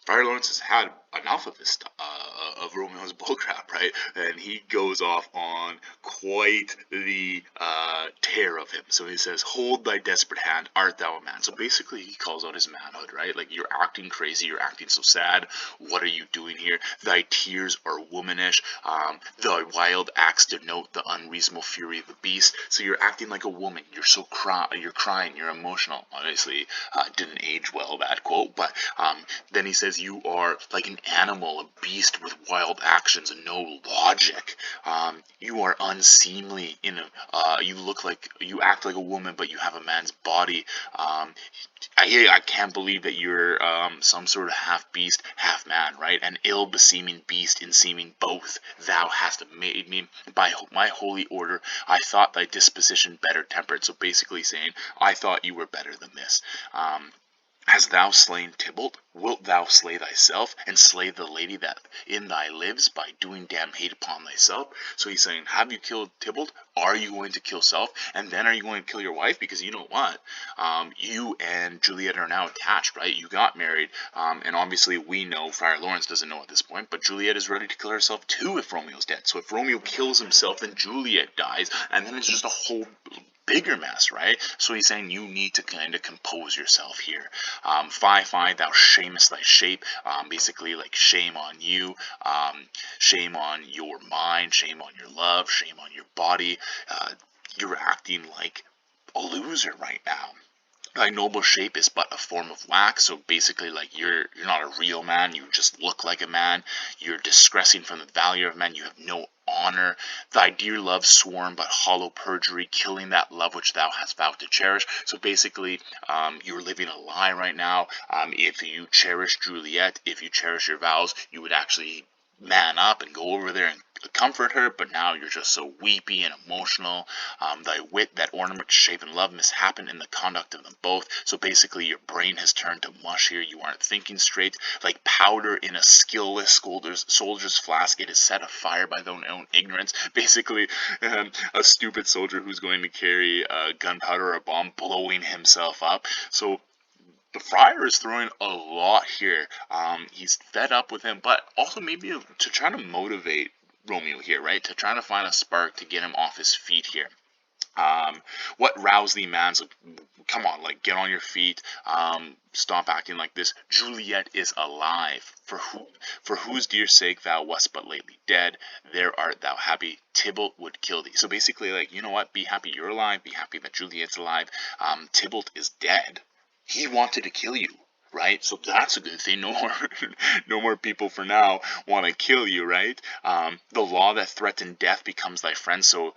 Friar Lawrence has had enough of this of Romeo's bullcrap, right? And he goes off on quite the tear of him. So he says, "Hold thy desperate hand, art thou a man?" So basically, he calls out his manhood, right? Like, you're acting crazy, you're acting so sad. What are you doing here? Thy tears are womanish. Thy wild acts denote the unreasonable fury of the beast. So you're acting like a woman. You're crying. You're emotional. Obviously, didn't age well, that quote, but then he says you are like an animal, a beast with wild actions and no logic. You are unseemly. You act like a woman, but you have a man's body. I can't believe that you're some sort of half beast, half man, right? An ill beseeming beast in seeming both. Thou hast made me by my holy order. I thought thy disposition better tempered. So basically saying, I thought you were better than this. Hast thou slain Tybalt? Wilt thou slay thyself, and slay the lady that in thy lives, by doing damn hate upon thyself? So he's saying, have you killed Tybalt? Are you going to kill self? And then are you going to kill your wife? Because you know what? You and Juliet are now attached, right? You got married, and obviously we know, Friar Lawrence doesn't know at this point, but Juliet is ready to kill herself too if Romeo's dead. So if Romeo kills himself, then Juliet dies, and then it's just a whole bigger mess, right? So he's saying you need to kind of compose yourself here. Fie, thou shamest thy shape. Basically, like, shame on you, shame on your mind, shame on your love, shame on your body. You're acting like a loser right now. Thy noble shape is but a form of wax. So basically, like, you're not a real man. You just look like a man. You're digressing from the value of man. You have no honor. Thy dear love sworn but hollow perjury, killing that love which thou hast vowed to cherish. So basically, you're living a lie right now. If you cherish Juliet, if you cherish your vows, you would actually man up and go over there and comfort her, but now you're just so weepy and emotional. Thy wit, that ornament shaven love, mishappen in the conduct of them both. So basically, your brain has turned to mush here. You aren't thinking straight. Like powder in a skillless soldier's flask, it is set afire by their own ignorance. Basically, a stupid soldier who's going to carry gunpowder or a bomb blowing himself up. So the friar is throwing a lot here. He's fed up with him, but also maybe to try to motivate Romeo here, right? To try to find a spark to get him off his feet here. What roused thee, man? So, come on, like, get on your feet. Stop acting like this. Juliet is alive. For whose dear sake thou wast but lately dead, there art thou happy. Tybalt would kill thee. So basically, like, you know what? Be happy you're alive. Be happy that Juliet's alive. Tybalt is dead. He wanted to kill you, right? So that's a good thing. No more, no more people for now want to kill you, right? The law that threatened death becomes thy friend. So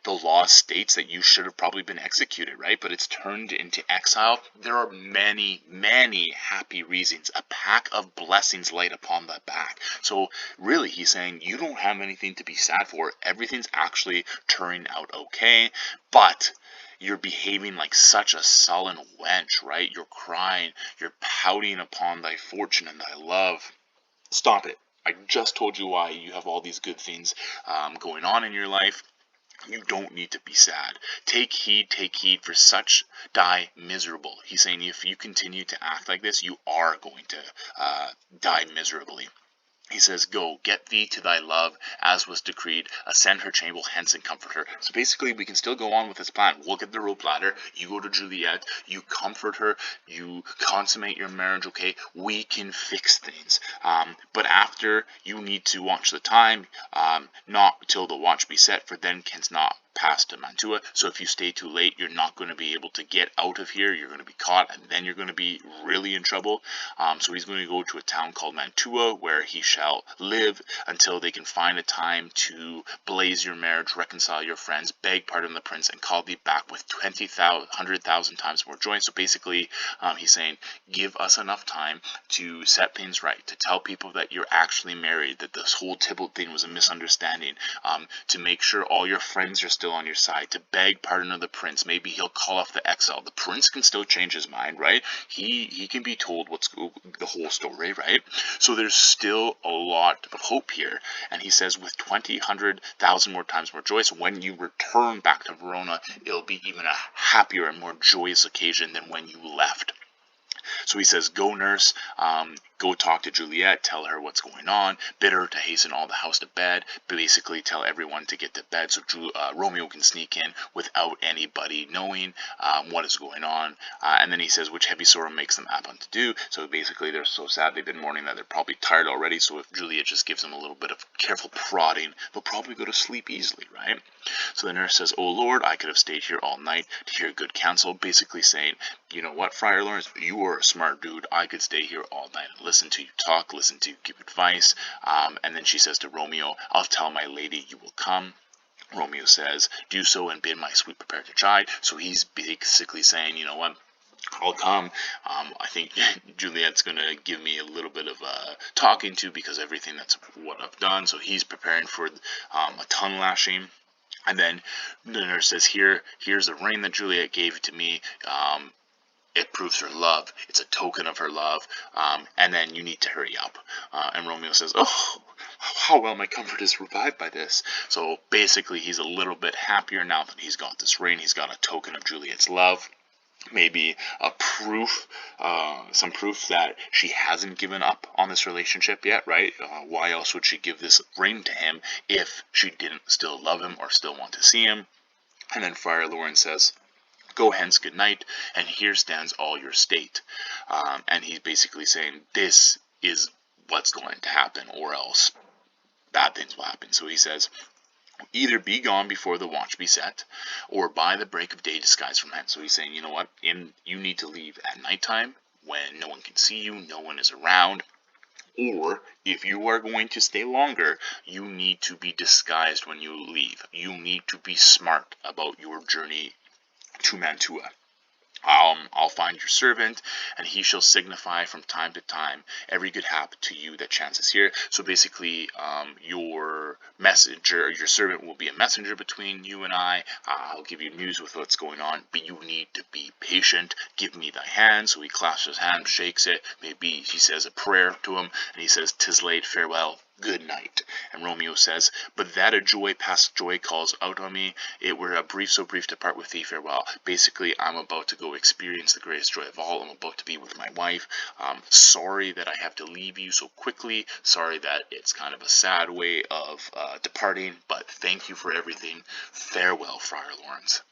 the law states that you should have probably been executed, right? But it's turned into exile. There are many, many happy reasons. A pack of blessings light upon thy back. So really, he's saying you don't have anything to be sad for. Everything's actually turning out okay, but you're behaving like such a sullen wench, right? You're crying, you're pouting upon thy fortune and thy love. Stop it. I just told you why you have all these good things going on in your life. You don't need to be sad. Take heed, for such die miserable. He's saying if you continue to act like this, you are going to die miserably. He says, go, get thee to thy love, as was decreed, ascend her chamber hence and comfort her. So basically, we can still go on with this plan. We'll get the rope ladder, you go to Juliet, you comfort her, you consummate your marriage, okay? We can fix things. But after, you need to watch the time, not till the watch be set, for then canst not pass to Mantua. So if you stay too late, you're not going to be able to get out of here. You're going to be caught, and then you're going to be really in trouble. So he's going to go to a town called Mantua, where he shall live until they can find a time to blaze your marriage, reconcile your friends, beg pardon of the prince, and call thee back with 100,000 times more joy. So basically, he's saying, give us enough time to set things right, to tell people that you're actually married, that this whole Tybalt thing was a misunderstanding, to make sure all your friends are still on your side, to beg pardon of the prince. Maybe he'll call off the exile. The prince can still change his mind, right? He can be told what's the whole story, right? So there's still a lot of hope here. And he says, with 100,000 more times more joyous, when you return back to Verona, it'll be even a happier and more joyous occasion than when you left. So he says, go nurse, go talk to Juliet, tell her what's going on, bid her to hasten all the house to bed, basically tell everyone to get to bed so Romeo can sneak in without anybody knowing what is going on. And then he says which heavy sorrow makes them apt to do. So basically they're so sad, they've been mourning that they're probably tired already, so if Juliet just gives them a little bit of careful prodding, they'll probably go to sleep easily, right? So the nurse says, "Oh Lord, I could have stayed here all night to hear good counsel," basically saying, you know what, Friar Lawrence, you are a smart dude. I could stay here all night and listen to you talk, listen to you give advice. And then she says to Romeo, "I'll tell my lady you will come." Romeo says, "Do so and bid my sweet prepare to chide." So he's basically saying, you know what, I'll come. I think Juliet's going to give me a little bit of talking to because everything that's what I've done. So he's preparing for a tongue lashing. And then the nurse says, here's the ring that Juliet gave to me. It proves her love. It's a token of her love. And then you need to hurry up. And Romeo says, "Oh, how well my comfort is revived by this." So basically he's a little bit happier now that he's got this ring. He's got a token of Juliet's love. Maybe a proof, some proof that she hasn't given up on this relationship yet, right? Why else would she give this ring to him if she didn't still love him or still want to see him? And then Friar Lawrence says, "Go hence, good night, and here stands all your state." And he's basically saying this is what's going to happen, or else bad things will happen. So he says, "Either be gone before the watch be set, or by the break of day disguise from hence." So he's saying, you know what, you need to leave at nighttime when no one can see you, no one is around. Or if you are going to stay longer, you need to be disguised when you leave. You need to be smart about your journey to Mantua. I'll find your servant, and he shall signify from time to time every good hap to you that chances here. So basically, your messenger, your servant will be a messenger between you and I. I'll give you news with what's going on, but you need to be patient. Give me thy hand. So he clasps his hand, shakes it. Maybe he says a prayer to him, and he says, "'Tis late, farewell. Good night." And Romeo says, "But that a joy past joy calls out on me, it were a brief, so brief to part with thee, farewell." Basically, I'm about to go experience the greatest joy of all. I'm about to be with my wife. Sorry that I have to leave you so quickly. Sorry that it's kind of a sad way of departing, but thank you for everything. Farewell, Friar Lawrence.